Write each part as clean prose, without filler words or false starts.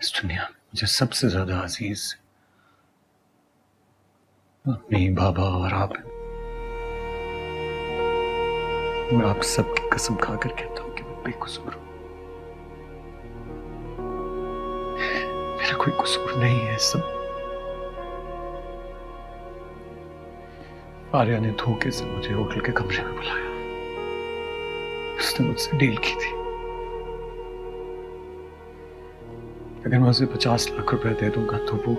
इस दुनिया में मुझे सबसे ज्यादा अजीज मम्मी, बाबा और आप हैं। मैं आप सबकी कसम खाकर कहता हूं कि मैं बेकसूर हूं। मेरा कोई कसूर नहीं है। सब आर्या ने धोखे से मुझे होटल के कमरे में बुलाया। उसने मुझसे डील की थी, अगर मैं उसे 50 लाख रुपए दे दूंगा तो वो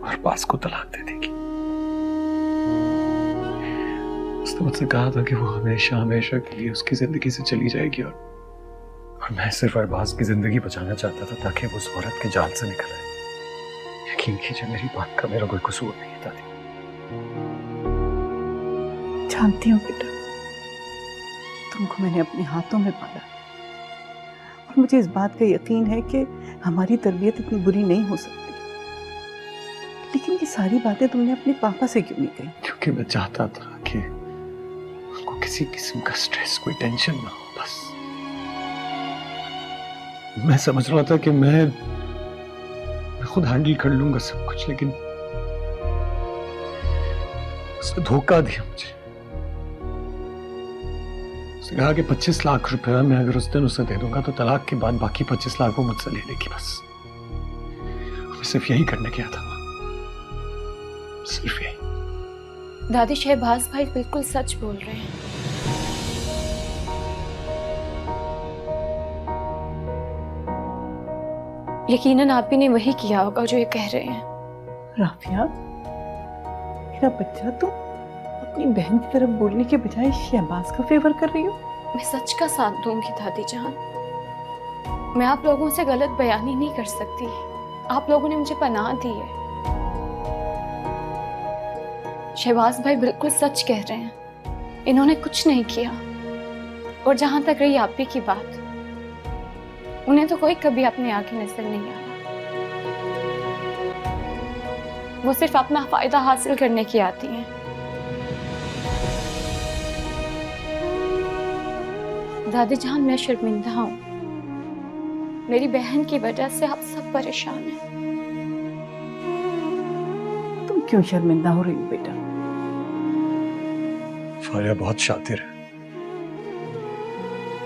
और पास को तलाक दे देगी। उसने मुझसे कहा था कि वो हमेशा हमेशा के लिए उसकी जिंदगी से चली जाएगी और मैं सिर्फ अरबाज की जिंदगी बचाना चाहता था ताकि वो उस औरत के जाल से निकल आए। यकीन कीजिए मेरी बात का मेरा कोई कसूर नहीं था। जानती हूँ बेटा, तुमको मैंने अपने हाथों में पाला और मुझे इस बात का यकीन है कि हमारी तरबियत इतनी बुरी नहीं हो सकती। लेकिन ये सारी बातें तुमने अपने पापा से क्यों नहीं कही? क्योंकि मैं चाहता था कि उनको किसी किस्म का स्ट्रेस, कोई टेंशन ना हो। बस मैं समझ रहा था कि मैं खुद हैंडल कर लूंगा सब कुछ, लेकिन उसने धोखा दिया मुझे। उसने कहा कि 25 लाख रुपए मैं अगर उस दिन उसे दे दूंगा तो तलाक के बाद बाकी 25 लाख वो मुझसे ले लेगी। बस मैं सिर्फ यही करने गया था, सिर्फ यही। दादी, शहबाज भाई बिल्कुल सच बोल रहे हैं। यकीनन आप ही ने वही किया होगा जो ये कह रहे हैं। राफिया, मेरा बच्चा, तुम अपनी बहन की तरफ बोलने के बजाय शहबाज का फेवर कर रही हो। मैं सच का साथ दूंगी दादी जान। मैं आप लोगों से गलत बयानी नहीं कर सकती। आप लोगों ने मुझे पनाह दी है। शहबाज भाई बिल्कुल सच कह रहे हैं। इन्होंने कुछ नहीं किया। और जहां तक रही आप ही की बात, उन्हें तो कोई कभी अपने आगे नजर नहीं आया। वो सिर्फ अपना फायदा हासिल करने की आती हैं। दादी जान, मैं शर्मिंदा हूं। मेरी बहन की वजह से आप सब परेशान हैं। तुम क्यों शर्मिंदा हो रही हो बेटा? फारिया बहुत शातिर है।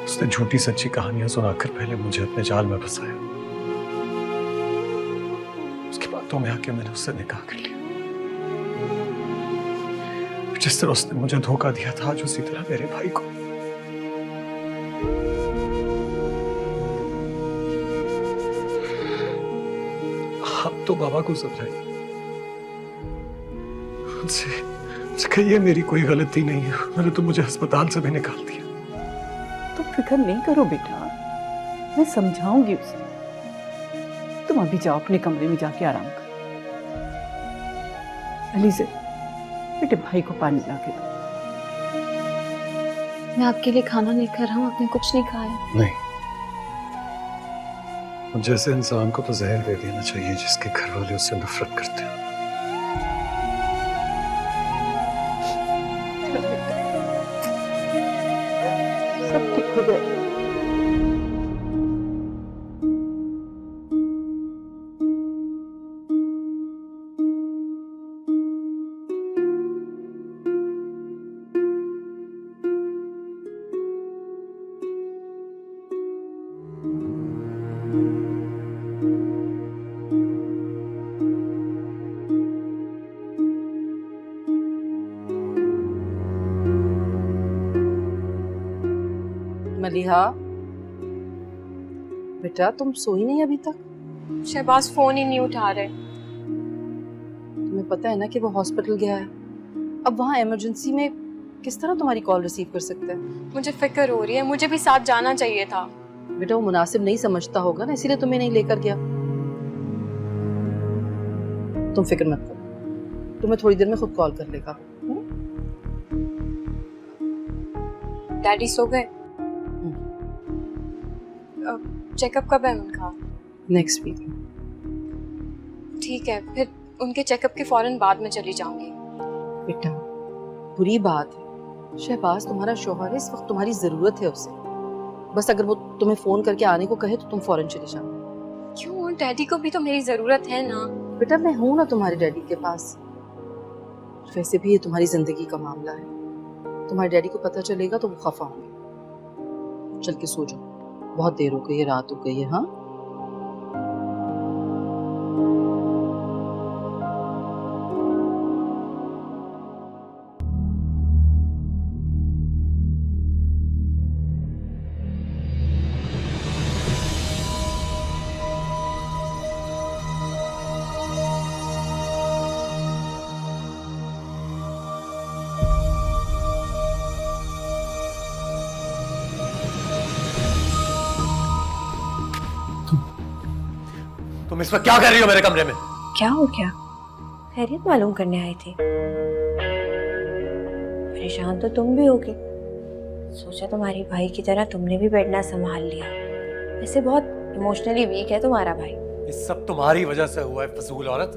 उसने झूठी सच्ची कहानियां सुनाकर पहले मुझे अपने जाल में फंसाया। उसकी बातों में आके मैंने उससे निकाह कर लिया। जिस तरह उसने मुझे धोखा दिया था, आज उसी तरह मेरे भाई को। आप तो बाबा को समझाइए, उनसे कहिए मेरी कोई गलती नहीं है। मैंने तो मुझे अस्पताल से भी निकाल दिया। तुम फिक्र नहीं करो बेटा, मैं समझाऊंगी उसे। तुम अभी जाओ अपने कमरे में जाके आराम करो। अलीज़े, बेटे भाई को पानी ला के दो। मैं आपके लिए खाना लेकर आऊं, आपने कुछ नहीं खाया? नहीं, जैसे इंसान को तो जहर दे देना चाहिए जिसके घर वाले उससे नफरत करते हैं। सब ठीक हो जाएगा। मलिहा, बेटा तुम सोई नहीं अभी तक? शहबाज फोन ही नहीं उठा रहे। तुम्हें पता है ना कि वो हॉस्पिटल गया है। अब वहाँ इमरजेंसी में किस तरह तुम्हारी कॉल रिसीव कर सकता है? मुझे फिक्र हो रही है, मुझे भी साथ जाना चाहिए था। बेटा वो मुनासिब नहीं समझता होगा ना, इसीलिए तुम्हें नहीं लेकर गया। तुम फिक्र मत करो, तुम्हें थोड़ी देर में खुद कॉल कर लेगा। डैडी सो गए? चेकअप कब है उनका? Next week. ठीक है, फिर उनके चेकअप के फौरन बाद में चली जाऊंगी। बेटा बुरी बात है, शहबाज तुम्हारा शौहर है, इस वक्त तुम्हारी जरूरत है उसे। बस अगर वो तुम्हें फोन करके आने को कहे तो तुम फौरन चले जाओ। क्यों? डैडी को भी तो मेरी जरूरत है ना। बेटा मैं हूं ना तुम्हारे डैडी के पास। वैसे भी ये तुम्हारी जिंदगी का मामला है, तुम्हारे डैडी को पता चलेगा तो वो खफा होंगे। चल के सो जाओ, बहुत देर हो गई है, रात हो गई है। हाँ तुम इस वक्त क्या कर रही हो मेरे कमरे में? क्या हो गया? खैरियत मालूम करने आई थी। परेशान तो तुम भी होगे, सोचा तुम्हारी भाई की तरह तुमने भी बैठना संभाल लिया। वैसे बहुत इमोशनली वीक है तुम्हारा भाई। ये सब तुम्हारी वजह से हुआ है, फजूल औरत।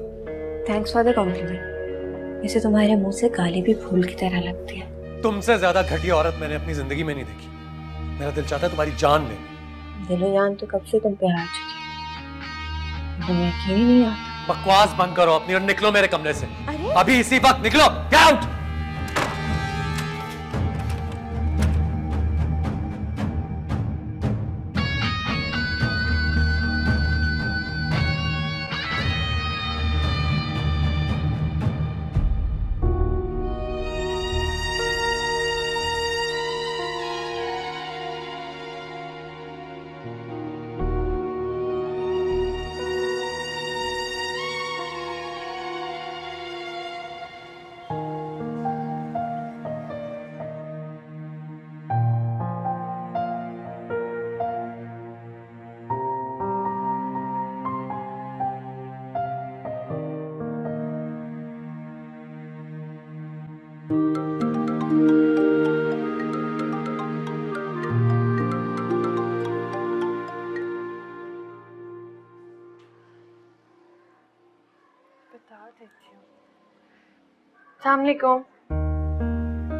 Thanks for the compliment. वैसे तुम्हारे मुंह से गाली भी फूल की तरह लगती है। तुमसे ज्यादा घटिया औरत मैंने अपनी जिंदगी में नहीं देखी। मेरा दिल चाहता है तुम्हारी जान ले। दिलो जान तो कब से तुम पे हार चुकी है, तुम्हें यकीन ही नहीं आता। बकवास बंद करो अपनी और निकलो मेरे कमरे से। अरे अभी इसी वक्त निकलो, गेट आउट।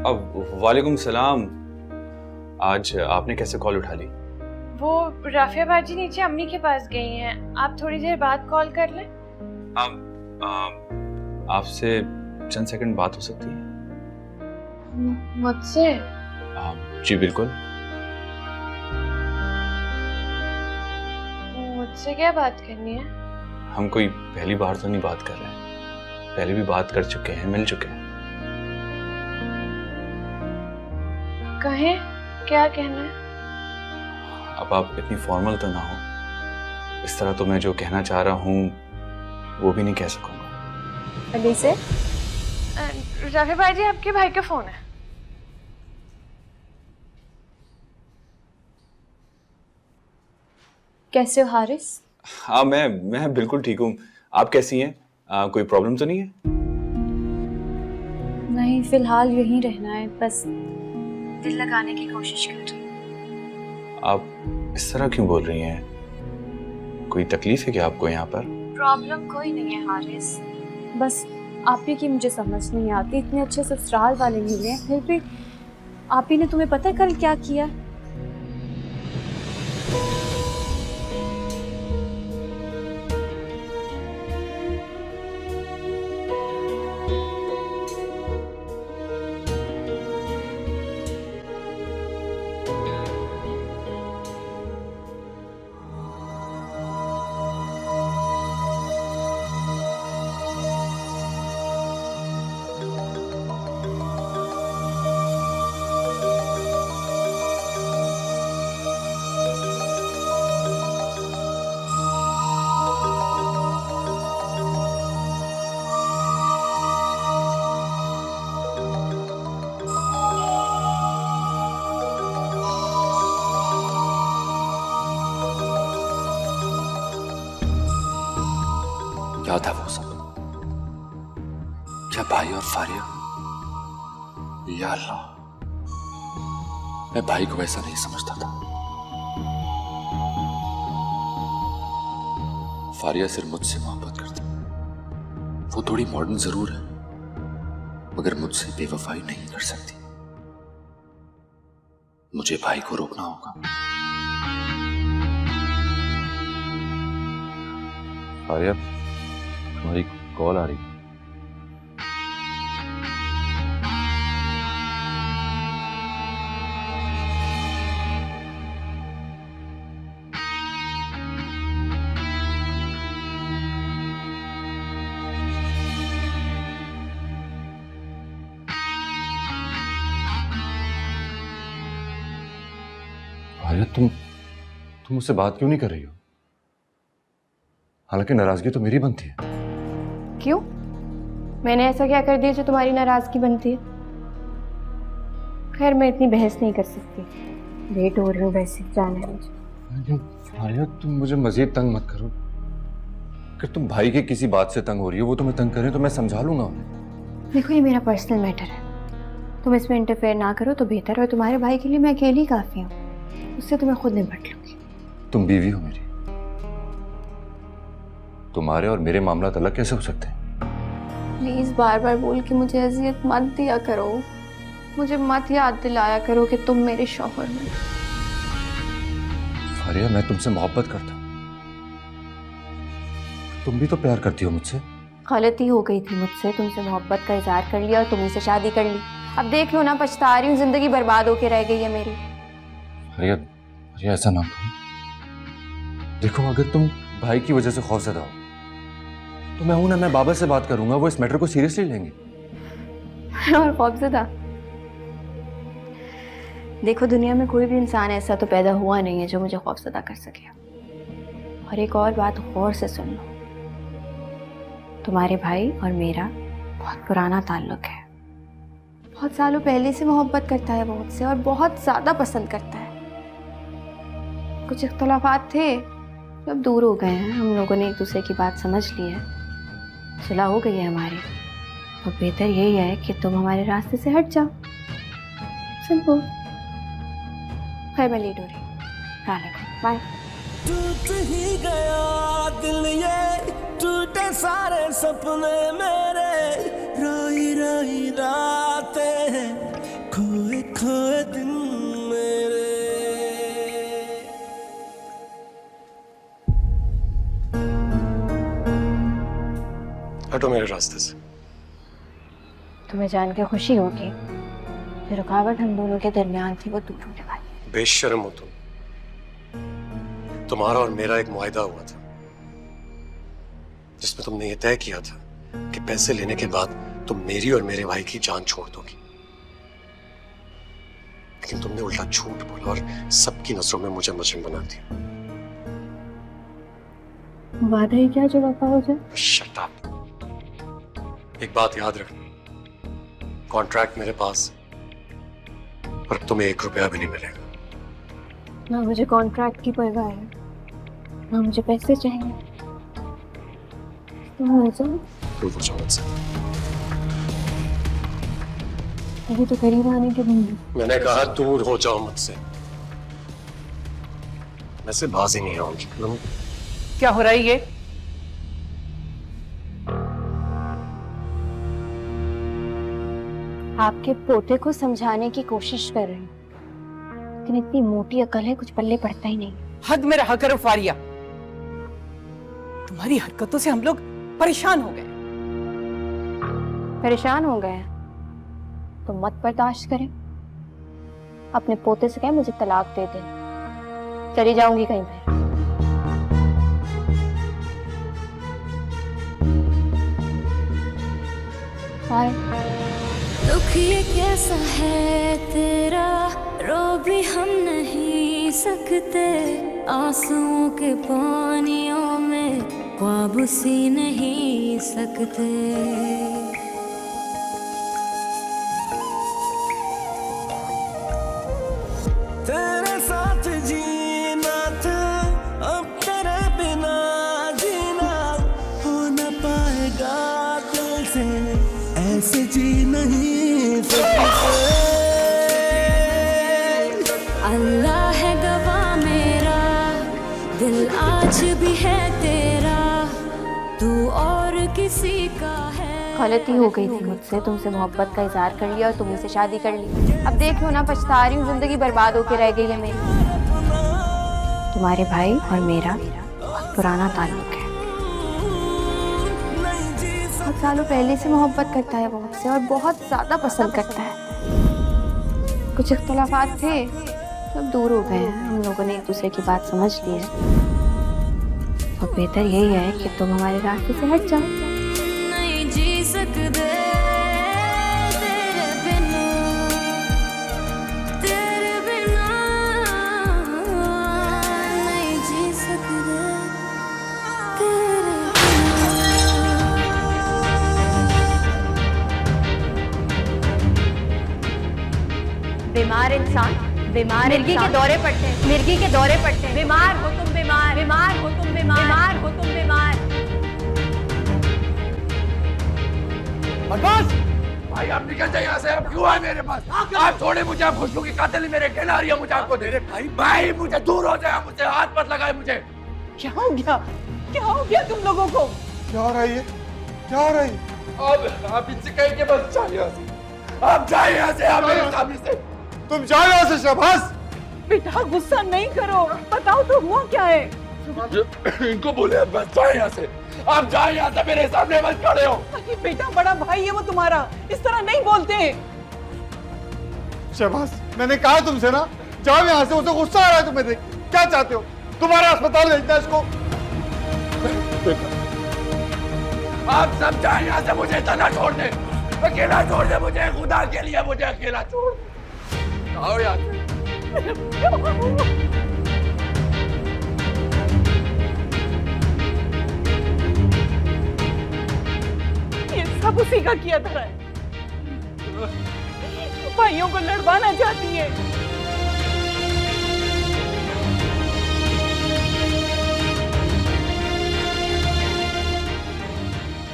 अब वालेकुम सलाम। आज आपने कैसे कॉल उठा ली? वो राफिया बाजी नीचे अम्मी के पास गई हैं, आप थोड़ी देर बाद कॉल कर लें। आपसे चंद सेकंड बात हो सकती है? मुझसे? जी बिल्कुल। मुझसे क्या बात करनी है? हम कोई पहली बार तो नहीं बात कर रहे हैं, पहले भी बात कर चुके हैं, मिल चुके हैं। कहें, क्या कहना है? अब आप इतनी फॉर्मल तो ना हो, इस तरह तो मैं जो कहना चाह रहा हूँ वो भी नहीं कह सकूंगा। अभी से राफिया बाजी आपके भाई का फोन है। कैसे हो हारिस? हाँ मैं बिल्कुल ठीक हूँ। आप कैसी हैं? कोई प्रॉब्लम तो नहीं है? नहीं, फिलहाल यहीं रहना है, बस दिल लगाने की कोशिश कर रही हूँ। आप इस तरह क्यों बोल रही हैं? कोई तकलीफ है क्या आपको यहाँ पर? प्रॉब्लम कोई नहीं है हारिस, बस आप ही की मुझे समझ नहीं आती। इतने अच्छे ससुराल वाले मिले हैं, फिर भी आप ही ने, तुम्हें पता है कल क्या किया? क्या था वो सब? क्या भाई और फारिया? या अल्लाह, मैं भाई को वैसा नहीं समझता था। फारिया सिर्फ मुझसे मोहब्बत करती। वो थोड़ी मॉडर्न जरूर है, मगर मुझसे बेवफाई नहीं कर सकती। मुझे भाई को रोकना होगा। आर्या, तुम्हारी कॉल आ रही है। आर्या, तुम मुझसे बात क्यों नहीं कर रही हो? हालांकि नाराजगी तो मेरी बनती है। क्यों? मैंने ऐसा क्या कर दिया जो तुम्हारी नाराजगी बनती है? खैर, मैं इतनी बहस नहीं कर सकती, लेट हो रही हूँ, वैसे जाना है मुझे। लेकिन आर्या, तुम मुझे मजीद तंग मत करो। अगर तुम भाई के किसी बात से तंग हो रही हो, वो तुम्हें तंग करें तो मैं समझा लूंगा उन्हें। देखो, ये मेरा पर्सनल मैटर है, तुम इसमें इंटरफेयर ना करो तो बेहतर है। तुम्हारे भाई के लिए मैं अकेली काफी हूँ, उससे तो मैं खुद निपट लूंगी। तुम बीवी हो मेरी, तुम्हारे और मेरे मामला अलग कैसे हो सकते हैं? प्लीज बार बार बोल के मुझे अजियत मत दिया करो, मुझे मत याद दिलाया करो कि तुम मेरे शौहर हो। फारिया, मैं तुमसे मोहब्बत करता हूँ, तुम भी तो प्यार करती हो मुझसे। गलती हो गई थी मुझसे, तुमसे मोहब्बत का इजहार कर लिया और तुम्ही से शादी कर ली। अब देख लो ना, पछता रही हूँ, जिंदगी बर्बाद होके रह गई है मेरी। फारिया, फारिया, ऐसा ना करो। देखो, अगर तुम भाई की वजह से खौफज़दा हो तो मैं हूं ना, मैं बाबा से बात करूंगा, वो इस मैटर को सीरियसली लेंगे। और खौफज़दा? देखो, दुनिया में कोई भी इंसान ऐसा तो पैदा हुआ नहीं है जो मुझे खौफज़दा कर सके। और एक और बात गौर से सुन लो, तुम्हारे भाई और मेरा बहुत पुराना ताल्लुक है। बहुत सालों पहले से मोहब्बत करता है वो मुझसे, और बहुत ज़्यादा पसंद करता है। कुछ इख्तलाफात थे, अब दूर हो गए हैं, हम लोगों ने एक दूसरे की बात समझ ली है, सुलह हो गई है हमारी। तो बेहतर यही है कि तुम हमारे रास्ते से हट जाओ, सिंपल। खैर, मैं लेट हो रही हूँ, बाय। टूट ही गया दिल, ये टूटे सारे सपने मेरे, रोई रोई रातें, खोए खोए दिन मेरे। हटो मेरे रास्ते से। तुम्हें जान के खुशी होगी, जो रुकावट हम दोनों के दरमियान थी वो दूर होने वाली। बेशर्म हो तुम। तुम्हारा और मेरा एक मुआहदा हुआ था जिसमें तुमने ये तय किया था कि पैसे लेने के बाद तुम मेरी और मेरे भाई की जान छोड़ दोगी। लेकिन तुमने उल्टा झूठ बोला और सबकी नजरों में मुझे मुजरिम बना दिया। वादा है क्या जो वफा हो जाए? Shut up. एक बात याद रखना, कॉन्ट्रैक्ट मेरे पास और तुम्हें 1 रुपया भी नहीं मिलेगा। ना मुझे कॉन्ट्रैक्ट की परवाह है, ना मुझे पैसे चाहिए। तुम हो जाओ, दूर हो जाओ मुझसे। अभी तो करीब आने के दिन। मैंने कहा दूर हो जाओ मुझसे। मैं से बाज ही नहीं आऊंगी। क्या हो रहा है ये? आपके पोते को समझाने की कोशिश कर रही हूँ, लेकिन इतनी मोटी अकल है, कुछ पल्ले पड़ता ही नहीं। हद में रहा करो फारिया, तुम्हारी हरकतों से हम लोग परेशान हो गए। परेशान हो गए तो मत बर्दाश्त करें। अपने पोते से कहें मुझे तलाक दे दे, चली जाऊंगी कहीं पे। बाय। दुख ये कैसा है तेरा, रो भी हम नहीं सकते, आंसुओं के पानियों में ख्वाब सी नहीं सकते। तेरे साथ जीना था, अब तेरे बिना जीना हो न पाएगा दिल से, ऐसे जी नहीं सकते। अल्लाह है गवाह मेरा, दिल आज भी है तेरा, तू और किसी का है। गलती हो गई थी मुझसे, तुमसे मोहब्बत का इजहार कर लिया और तुम मुझसे शादी कर ली। अब देख लो ना, पछता रही हूँ, जिंदगी बर्बाद होके रह गई है मेरी। तुम्हारे भाई और मेरा बहुत पुराना ताल्लुक है, बहुत सालों पहले से मोहब्बत करता है वो मुझसे और बहुत ज़्यादा पसंद करता है। कुछ इख्तलाफात थे, सब दूर हो गए हैं, हम लोगों ने एक दूसरे की बात समझ ली है। तो बेहतर यही है कि तुम हमारे रास्ते से हट जाओ। नहीं जी सकते तेरे बिना, तेरे बिना नहीं जी सकते तेरे बीमार इंसान, बीमार मिर्गी के दौरे पड़ते हैं, मिर्गी के दौरे पड़ते हैं। बीमार हो तुम, बीमार, बीमार हो तुम, बीमार, बीमार हो तुम, बीमार। बस भाई आप निकल जाइए यहाँ से। अब क्यों आए मेरे पास? आप छोड़े मुझे, आप खुशबू की कातिल मेरे कहना रही है मुझे आपको दे रहे। भाई मुझे दूर हो जाए, मुझे हाथ मत लगाए मुझे। क्या हो गया? क्या हो गया तुम लोगों को? क्या हो रहा है? क्या हो रहा है? अब आप इनसे कहेंगे बस जाइए यहाँ से। आप जाइए यहाँ से, आप मेरे सामने से। तुम जाओ यहाँ से शहबाज। बेटा गुस्सा नहीं करो, बताओ तो हुआ क्या है? इनको बोले बस जाए यहाँ से। आप जाए यहाँ से, मेरे सामने बस खड़े हो। अरे बेटा बड़ा भाई है वो तुम्हारा, इस तरह नहीं बोलते। शहबाज मैंने कहा तुमसे ना, जाओ यहाँ से। उसे गुस्सा आ रहा है तुम्हें देख। क्या चाहते हो? तुम्हारा अस्पताल भेजना है इसको। आप सब जाए यहाँ से, मुझे इतना छोड़ दे, अकेला छोड़ दे मुझे, खुदा के लिए मुझे अकेला छोड़ दे। आओ यहाँ से। ये सब उसी का किया धरा है। भाइयों को लड़वाना चाहती है।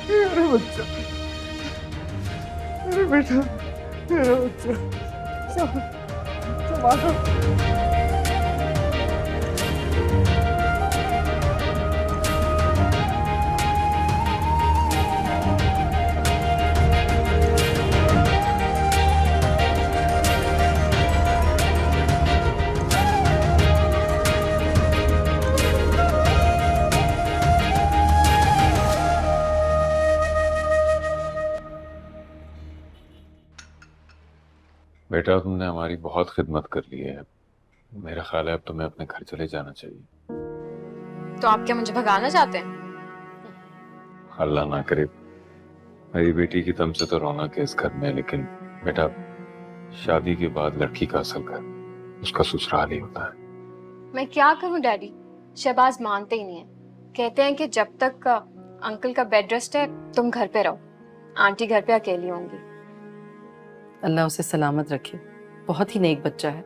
मेरा बच्चा, मेरा बेटा, मेरा बच्चा, संभालो। बेटा तुमने हमारी बहुत खिदमत कर ली है, मेरा ख्याल है अब तुम्हें अपने घर चले जाना चाहिए। तो आप क्या मुझे भगाना चाहते हैं? अल्लाह ना करे, मेरी बेटी की दम से तो रौनक है इस घर में, लेकिन बेटा शादी के बाद लड़की का असल घर उसका ससुराल ही होता है। मैं क्या करूं डैडी, शहबाज मानते ही नहीं है। कहते हैं कि जब तक अंकल का बेड रेस्ट है तुम घर पे रहो, आंटी घर पे अकेली होंगी। अल्लाह उसे सलामत रखे, बहुत ही नेक बच्चा है,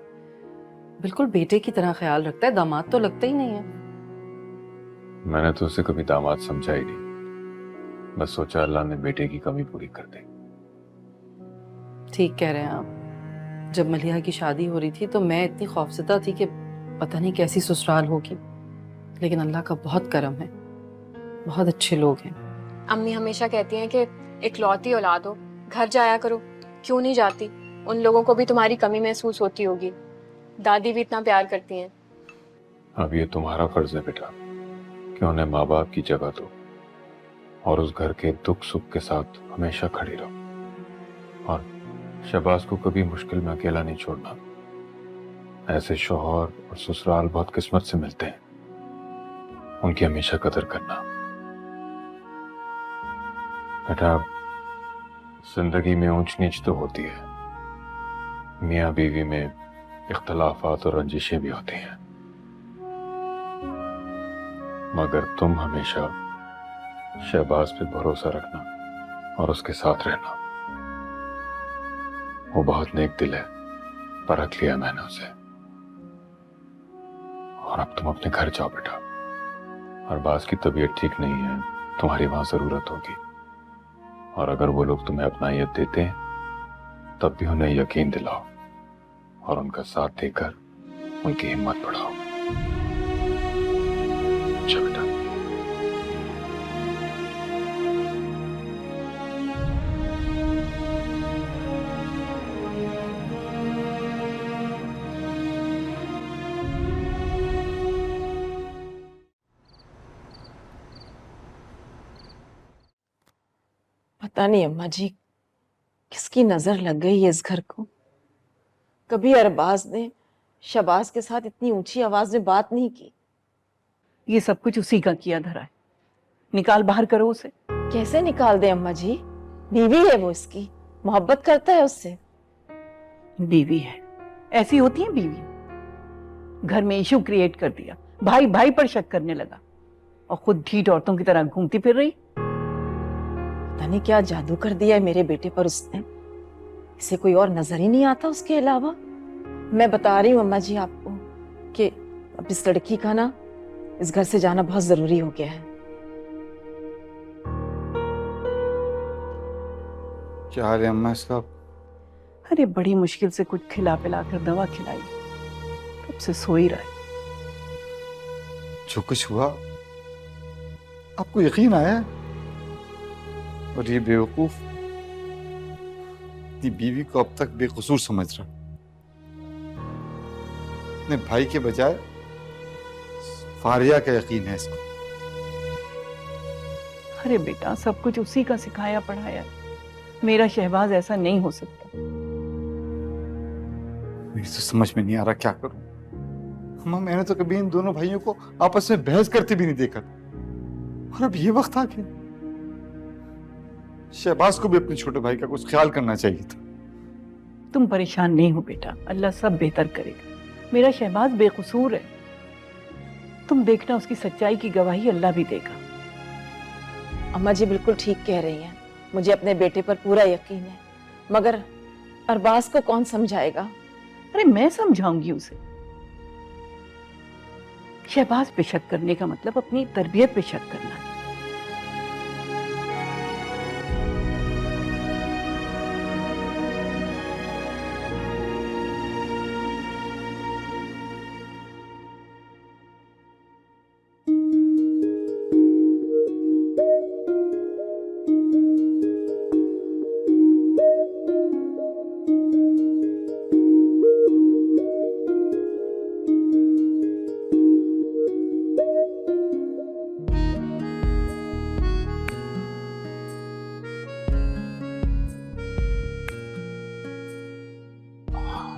बिल्कुल बेटे की तरह ख्याल रखता है, दामाद तो लगता ही नहीं है। मैंने तो उसे कभी दामाद समझा ही नहीं, बस सोचा अल्लाह ने बेटे की कमी पूरी कर दी। ठीक कह रहे हैं आप। जब मलिहा की शादी हो रही थी तो मैं इतनी खौफजदा थी कि पता नहीं कैसी ससुराल होगी, लेकिन अल्लाह का बहुत करम है, बहुत अच्छे लोग हैं। अम्मी हमेशा कहती हैं कि इकलौती औलाद हो, घर जाया करो, क्यों नहीं जाती? उन लोगों को भी तुम्हारी कमी महसूस होती होगी, दादी भी इतना प्यार करती हैं। अब ये तुम्हारा फर्ज है बेटा कि उन्हें माँ बाप की जगह दो और उस घर के दुख सुख के साथ हमेशा खड़ी रहो, और शहबाज को कभी मुश्किल में अकेला नहीं छोड़ना। ऐसे शौहर और ससुराल बहुत किस्मत से मिलते हैं, उनकी हमेशा कदर करना। बेटा जिंदगी में ऊंच नीच तो होती है, मियाँ बीवी में इख्तलाफात और रंजिशें भी होती हैं, मगर तुम हमेशा शहबाज पे भरोसा रखना और उसके साथ रहना। वो बहुत नेक दिल है, परख लिया मैंने उसे। और अब तुम अपने घर जाओ बेटा, अरबाज की तबीयत ठीक नहीं है, तुम्हारी वहां जरूरत होगी, और अगर वो लोग तुम्हें अपनायत देते हैं तब भी उन्हें यकीन दिलाओ और उनका साथ देकर उनकी हिम्मत बढ़ाओ। अच्छा बेटा। पता नहीं अम्मा जी किसकी नजर लग गई है इस घर को। कभी अरबाज ने शबाज के साथ इतनी ऊंची आवाज में बात नहीं की। ये सब कुछ उसी का किया धरा है। निकाल बाहर करो उसे। कैसे निकाल दे अम्मा जी? बीवी है वो इसकी, मोहब्बत करता है उससे। बीवी है, ऐसी होती है बीवी। घर में इशू क्रिएट कर दिया, भाई भाई पर शक करने लगा और खुद ढीठ औरतों की तरह घूमती फिर रही। पता नहीं क्या जादू कर दिया है मेरे बेटे पर उसने। इसे कोई और नजर ही नहीं आता उसके अलावा। मैं बता रही हूँ अम्मा जी आपको कि अब इस लड़की का ना इस घर से जाना बहुत जरूरी हो गया है। क्या हाल है अम्मा इसका? अरे बड़ी मुश्किल से कुछ खिला पिला कर दवा खिलाई, तब से सो ही रहा है। जो कुछ हुआ आपको यकीन आया? और ये बेवकूफ अपनी बीवी को अब तक बेकसूर समझ रहा, अपने भाई के बजाय फारिया का यकीन है इसको। अरे बेटा, सब कुछ उसी का सिखाया पढ़ाया है। मेरा शहबाज ऐसा नहीं हो सकता। मेरी तो समझ में नहीं आ रहा क्या करूं। अम्मा मैंने तो कभी इन दोनों भाइयों को आपस में बहस करते भी नहीं देखा और अब ये वक्त आ गया। शहबाज को भी अपने छोटे भाई का कुछ ख्याल करना चाहिए था। तुम परेशान नहीं हो बेटा, अल्लाह सब बेहतर करेगा। मेरा शहबाज बेकसूर है, तुम देखना उसकी सच्चाई की गवाही अल्लाह भी देगा। अम्मा जी बिल्कुल ठीक कह रही हैं, मुझे अपने बेटे पर पूरा यकीन है, मगर अरबाज को कौन समझाएगा? अरे मैं समझाऊंगी उसे। शहबाज पे शक करने का मतलब अपनी तरबियत पे शक करना है।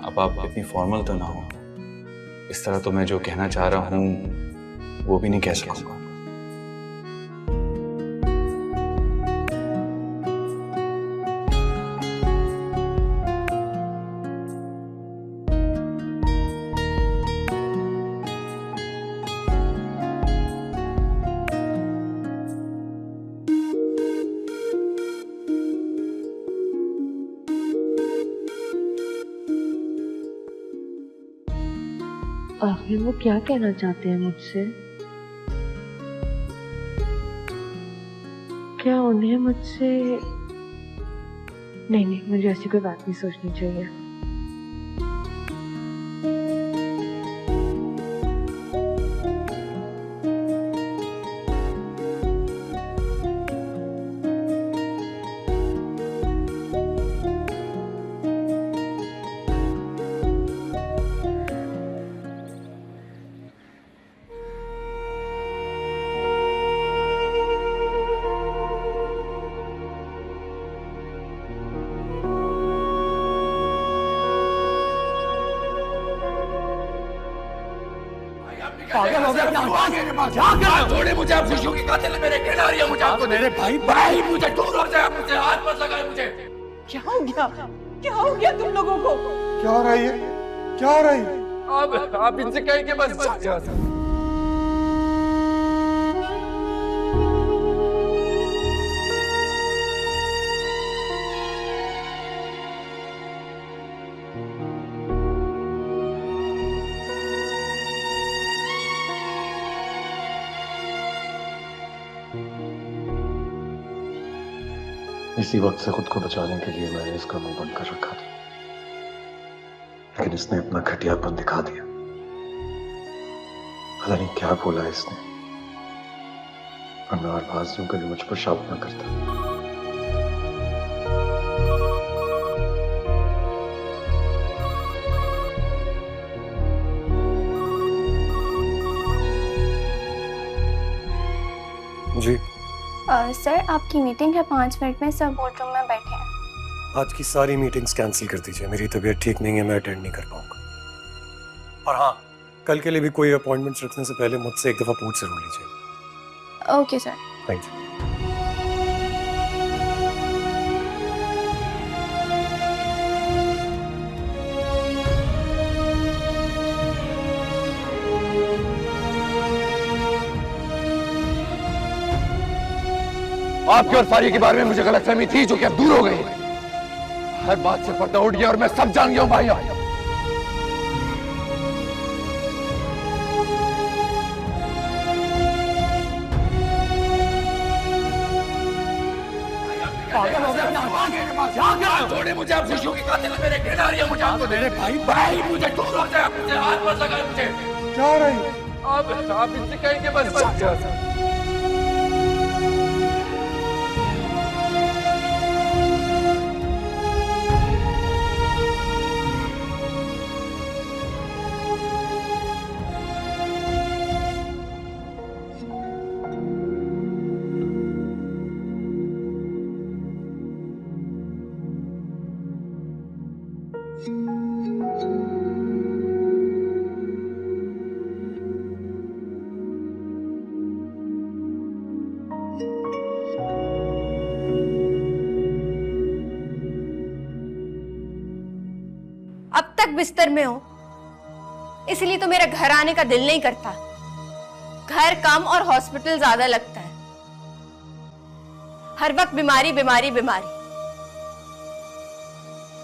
अब आप इतनी फॉर्मल तो ना हो। इस तरह तो मैं जो कहना चाह रहा हूं वो भी नहीं कह सकूंगा। आखिर वो क्या कहना चाहते हैं मुझसे? क्या उन्हें मुझसे... नहीं, मुझे ऐसी कोई बात नहीं सोचनी चाहिए। पागल हो गया क्या? छोड़े मुझे, आप खुशियों की कातिल है मेरे, कहना रही है मुझे आपको। मेरे भाई मुझे दूर हो जाए, मुझसे हाथ मत लगाए मुझे। क्या हो गया? क्या हो गया तुम लोगों को? क्या हो रहा है? क्या हो रहा है? आप इनसे कहेंगे बस जा। इसी वक्त से खुद को बचाने के लिए मैंने इसका मुंह बंद कर रखा था, लेकिन इसने अपना घटियापन दिखा दिया। पता नहीं क्या बोला इसने, और मैं अरबाज यूं कभी मुझ पर शक न करता। जी सर आपकी मीटिंग है 5 मिनट में, सब बोर्ड रूम में बैठे हैं। आज की सारी मीटिंग्स कैंसिल कर दीजिए, मेरी तबीयत ठीक नहीं है, मैं अटेंड नहीं कर पाऊंगा। और हाँ, कल के लिए भी कोई अपॉइंटमेंट्स रखने से पहले मुझसे एक दफ़ा पूछ जरूर लीजिए। Okay sir. Thank you. आपकी और फारिया के बारे में मुझे गलतफहमी थी जो कि अब दूर हो गई। हर बात से पर्दा उठ गया और मैं सब जान गया हूं भाई। छोड़े मुझे, आप खुशियों की कातिल मेरे घेर आ रही है मुझे। आपको मेरे भाई मुझे दूर हो जाए, मुझे हाथ मत लगा मुझे। क्या रही आप इनसे कहेंगे बस। अब तक बिस्तर में हो, इसलिए तो मेरा घर आने का दिल नहीं करता। घर कम और हॉस्पिटल ज्यादा लगता है। हर वक्त बीमारी बीमारी बीमारी।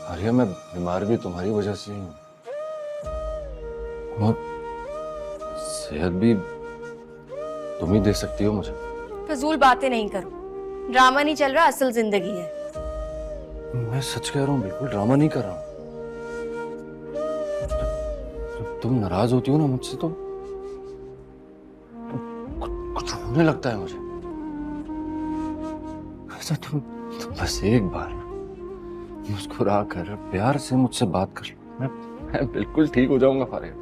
आर्या, मैं बीमार भी तुम्हारी वजह से ही हूँ और सेहत भी तुम ही दे सकती हो मुझे। फजूल बातें नहीं करो, ड्रामा नहीं चल रहा, असल जिंदगी है। मैं सच कह रहा हूँ, बिल्कुल ड्रामा नहीं कर रहा हूँ। जब तुम नाराज होती हो ना मुझसे तो कुछ होने लगता है मुझे। अच्छा तुम बस एक बार मुस्कुरा कर प्यार से मुझसे बात कर लो, मैं बिल्कुल ठीक हो जाऊंगा फारिया।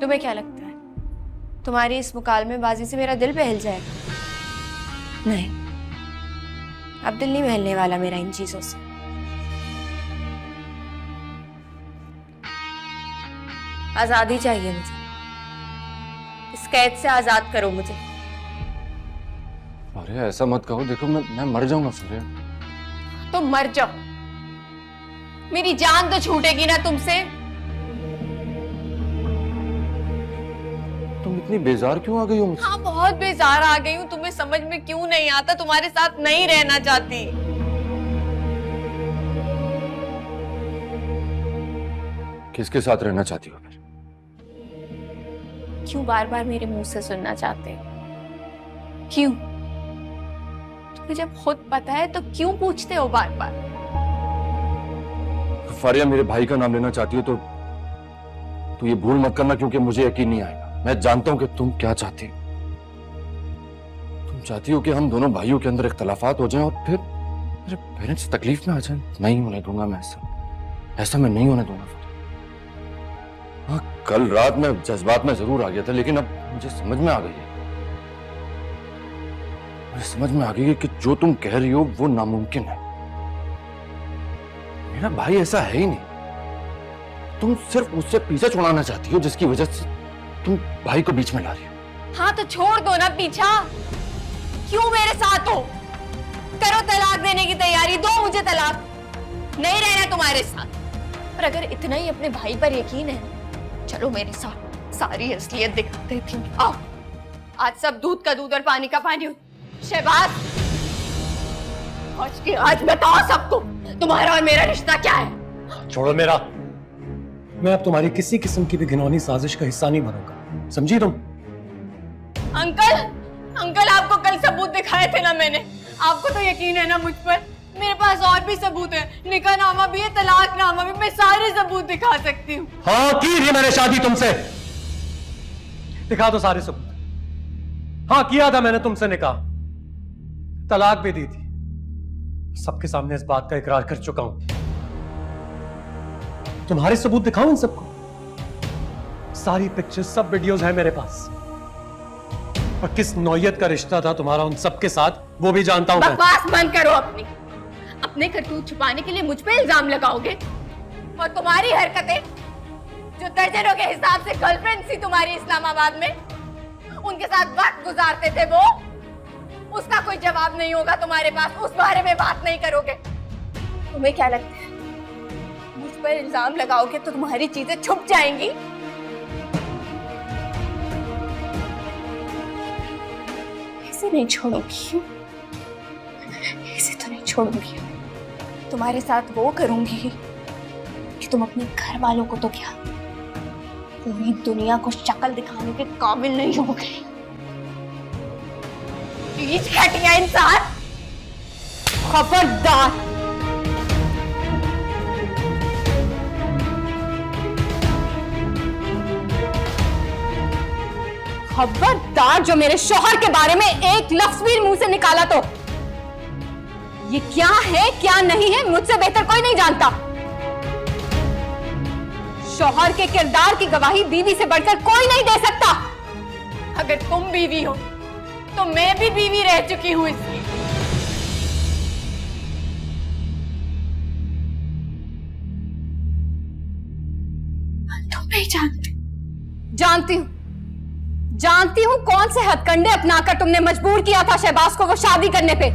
तुम्हें क्या लगता है तुम्हारी इस मुकालमेबाजी से मेरा दिल बहल जाएगा? नहीं, अब दिल नहीं बहलने वाला मेरा इन चीजों से। आजादी चाहिए मुझे, इस कैद से आजाद करो मुझे। अरे ऐसा मत कहो, देखो मैं मर जाऊंगा फारिया। तो मर जाओ, मेरी जान तो छूटेगी ना तुमसे। तुम इतनी बेजार क्यों आ गई हो मुझसे? हाँ, बहुत बेजार आ गई हूँ। तुम्हें समझ में क्यों नहीं आता? तुम्हारे साथ नहीं रहना चाहती। किसके साथ रहना चाहती हो फिर? क्यों बार बार मेरे मुंह से सुनना चाहते हो? क्यों? तुम्हें जब खुद पता है तो क्यों पूछते हो बार बार? फारिया, मेरे भाई का नाम लेना चाहती हो तो ये भूल मत करना, क्योंकि मुझे यकीन नहीं आएगा। मैं जानता हूं कि तुम क्या चाहती हो। तुम चाहती हो कि हम दोनों भाइयों के अंदर इख्तलाफात हो जाएं और फिर मेरे पेरेंट्स तकलीफ में आ जाएं। नहीं होने दूंगा मैं ऐसा मैं नहीं होने दूंगा। हाँ, कल रात में जज्बात में जरूर आ गया था, लेकिन अब मुझे समझ में आ गई है। मुझे समझ में आ गई है कि जो तुम कह रही हो वो नामुमकिन है। मेरा भाई ऐसा है ही नहीं। तुम सिर्फ उससे पीछा छुड़ाना चाहती हो, जिसकी वजह से तुम भाई को बीच में ला रही हो। हाँ तो छोड़ दो ना पीछा। क्यों मेरे साथ हो? करो तलाक देने की तैयारी, दो मुझे तलाक। नहीं रहना तुम्हारे साथ। और अगर इतना ही अपने भाई पर यकीन है, चलो मेरे साथ, सारी असलियत दिखा देती हूँ। आओ, आज सब दूध का दूध और पानी का पानी हो। शहबाज, आज बताओ सबको तुम्हारा और मेरा रिश्ता क्या है? छोड़ो मेरा। मैं अब तुम्हारी किसी किस्म की भी घिनौनी साजिश का हिस्सा नहीं बनूंगा, समझी तुम? अंकल आपको कल सबूत दिखाए थे ना मैंने। आपको तो यकीन है ना मुझ पर? मेरे पास और भी सबूत है, निकाहनामा भी है, तलाकनामा भी। मैं सारे सबूत दिखा सकती हूँ। हाँ, की थी मैंने शादी तुमसे। दिखा दो सारे सबूत। हाँ, किया था मैंने तुमसे निकाह, तलाक भी दी थी। सबके सामने इस बात का इकरार कर चुका हूं। तुम्हारे सबूत दिखाऊं इन सबको? सारी पिक्चर्स, सब वीडियोस हैं मेरे पास। और किस नौयत का रिश्ता था तुम्हारा उन सबके साथ वो भी जानता हूँ मैं। बकवास बंद करो अपनी। अपने करतूत छुपाने के लिए मुझ पे इल्जाम लगाओगे? और तुम्हारी हरकतें जो दर्जनों के हिसाब से गर्लफ्रेंड थी तुम्हारी इस्लामाबाद में, उनके साथ वक्त गुजारते थे वो, उसका कोई जवाब नहीं होगा तुम्हारे पास, उस बारे में बात नहीं करोगे। तुम्हें क्या लगता है मुझ पर इल्जाम लगाओगे तो तुम्हारी चीजें छुप जाएंगी? ऐसे नहीं छोड़ूंगी, ऐसे तो नहीं छोड़ूंगी। तुम्हारे साथ वो करूंगी कि तुम अपने घर वालों को तो क्या, पूरी दुनिया को शक्ल दिखाने के काबिल नहीं होगे। प्लीज घटिया इंसान, खबरदार। खबरदार जो मेरे शौहर के बारे में एक लफ्ज भी मुंह से निकाला तो। ये क्या है क्या नहीं है मुझसे बेहतर कोई नहीं जानता। शौहर के किरदार की गवाही बीवी से बढ़कर कोई नहीं दे सकता। अगर तुम बीवी हो तो मैं भी बीवी रह चुकी हूं इसकी। तुम नहीं जानती। जानती हूं कौन से हथकंडे अपनाकर तुमने मजबूर किया था शहबाज को वो शादी करने पे।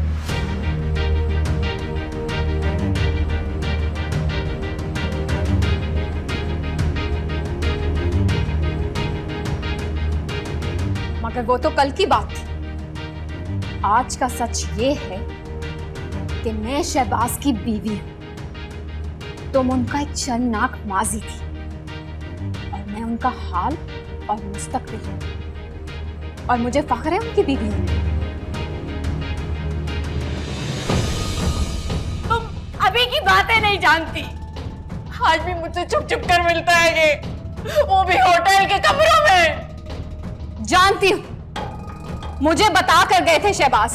मगर वो तो कल की बात थी। आज का सच ये है कि मैं शहबाज की बीवी हूं। तुम उनका एक शर्मनाक माजी थी और मैं उनका हाल और मुस्तकबिल हूं, और मुझे फख्र है उनकी बीवी हूं। तुम अभी की बातें नहीं जानती। आज भी मुझसे छुप छुप कर मिलता है ये, वो भी होटल के कमरों में। जानती हूं, मुझे बता कर गए थे शहबाज,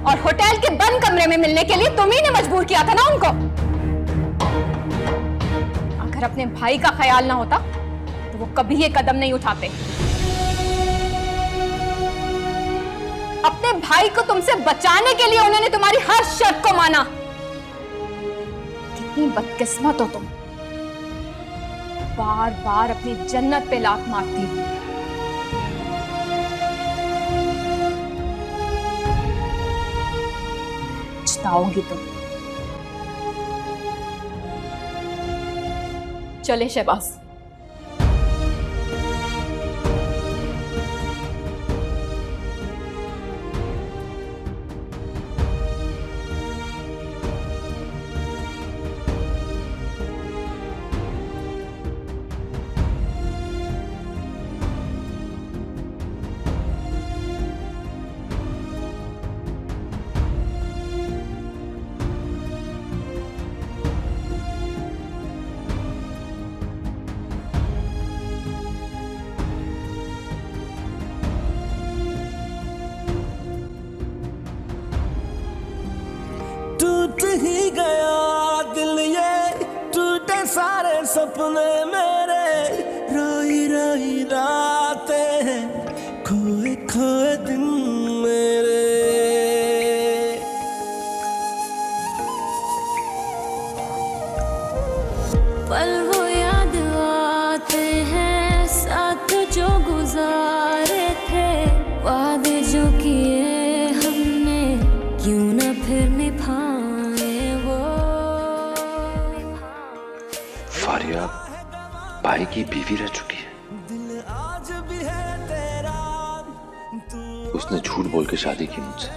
और होटल के बंद कमरे में मिलने के लिए तुम ही ने मजबूर किया था ना उनको। अगर अपने भाई का ख्याल ना होता तो वो कभी ये कदम नहीं उठाते। अपने भाई को तुमसे बचाने के लिए उन्होंने तुम्हारी हर शर्त को माना। कितनी बदकिस्मत हो तुम, बार बार अपनी जन्नत पे लात मारती हो। पछताओगी तुम। चले शहबाज। टूट ही गया दिल ये, टूटे सारे सपने मेरे, रोई रोई रातें, खोए खोए दिन मेरे। पल वो याद आते हैं साथ जो गुजारे थे, वादे जो किए हमने क्यों न फिर निभाए वो। फारिया भाई की बीवी रह चुकी है। उसने झूठ बोल के शादी की मुझसे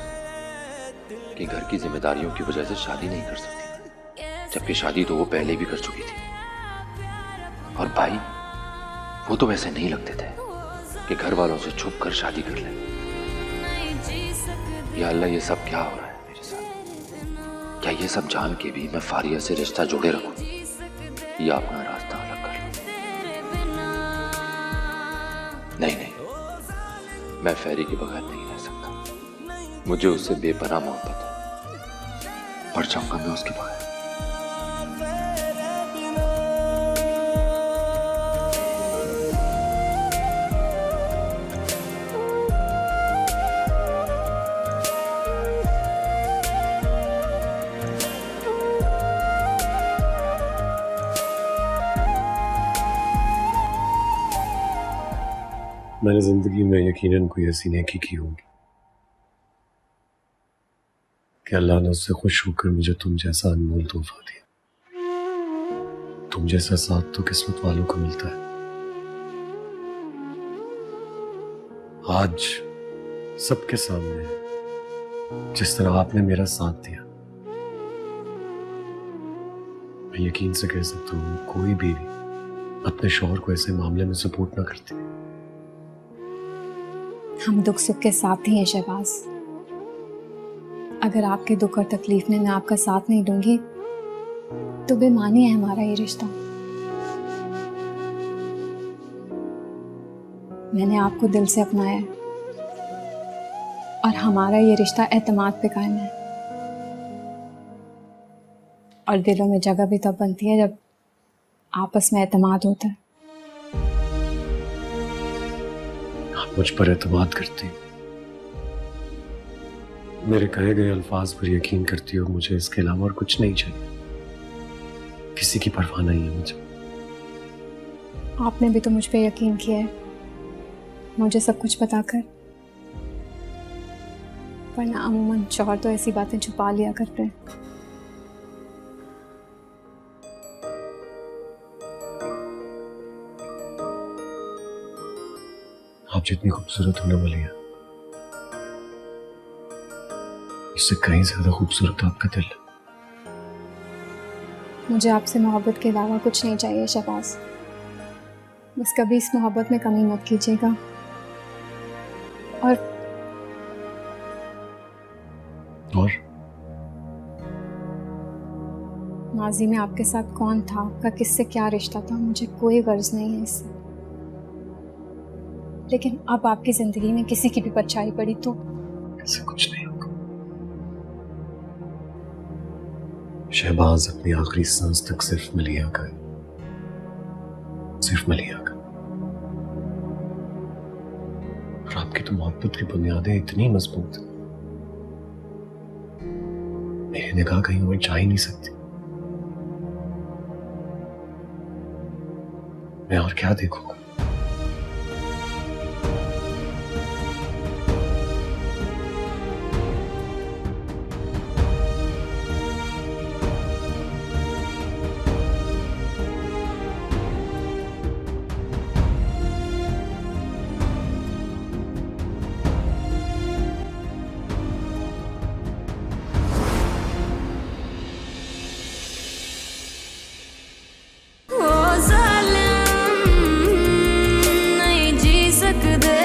कि घर की जिम्मेदारियों की वजह से शादी नहीं कर सकती, जबकि शादी तो वो पहले भी कर चुकी थी। और भाई वो तो वैसे नहीं लगते थे कि घर वालों से छुप कर शादी कर ले। या अल्लाह, ये सब क्या हो रहा है मेरे साथ? क्या ये सब जान के भी मैं फारिया से रिश्ता जोड़े रखूं या अपना रास्ता अलग कर लूं? नहीं नहीं, मैं फेरी के बगैर नहीं रह सकता। मुझे उससे बेपनाह मोहब्बत है, मर जाऊंगा मैं उसके बगैर। मैंने जिंदगी में यकीनन कोई ऐसी नेकी की होगी कि अल्लाह ने उससे खुश होकर मुझे तुम जैसा अनमोल तोहफा दिया। तुम जैसा साथ तो किस्मत वालों को मिलता है। आज सबके सामने जिस तरह आपने मेरा साथ दिया, मैं यकीन से कह सकता हूं कोई बीवी अपने शौहर को ऐसे मामले में सपोर्ट ना करती। हम दुख सुख के साथ ही हैं शहबाज। अगर आपके दुख और तकलीफ में मैं आपका साथ नहीं दूंगी तो बेमानी है हमारा ये रिश्ता। मैंने आपको दिल से अपनाया है और हमारा ये रिश्ता एतमाद पे कायम है। और दिलों में जगह भी तब बनती है जब आपस में एतमाद होता है। आप मुझ पर एतमाद करती, मेरे कहे गए अल्फाज पर यकीन करती हो। मुझे इसके अलावा और कुछ नहीं चाहिए, किसी की परवाह नहीं है मुझे। आपने भी तो मुझ पे यकीन किया है, मुझे सब कुछ बताकर। वरना अमूमन शौहर तो ऐसी बातें छुपा लिया करते हैं। आप जितनी खूबसूरत होने वाली है, इससे कहीं ज्यादा खूबसूरत आपका दिल है। मुझे आपसे मोहब्बत के अलावा कुछ नहीं चाहिए शहबाज। बस कभी इस मोहब्बत में कमी मत कीजिएगा। और माजी में आपके साथ कौन था, आपका किससे क्या रिश्ता था, मुझे कोई गर्ज नहीं है इससे। लेकिन अब आपकी जिंदगी में किसी की भी परछाई पड़ी तो ऐसा कुछ नहीं होगा। शहबाज अपनी आखिरी सांस तक सिर्फ मलिया का, सिर्फ मलिया का। और आपकी तो मोहब्बत की बुनियादें इतनी मजबूत हैं, मेरी निगाह कहीं और जा ही नहीं सकती। मैं और क्या देखूंगा? नहीं जी सकते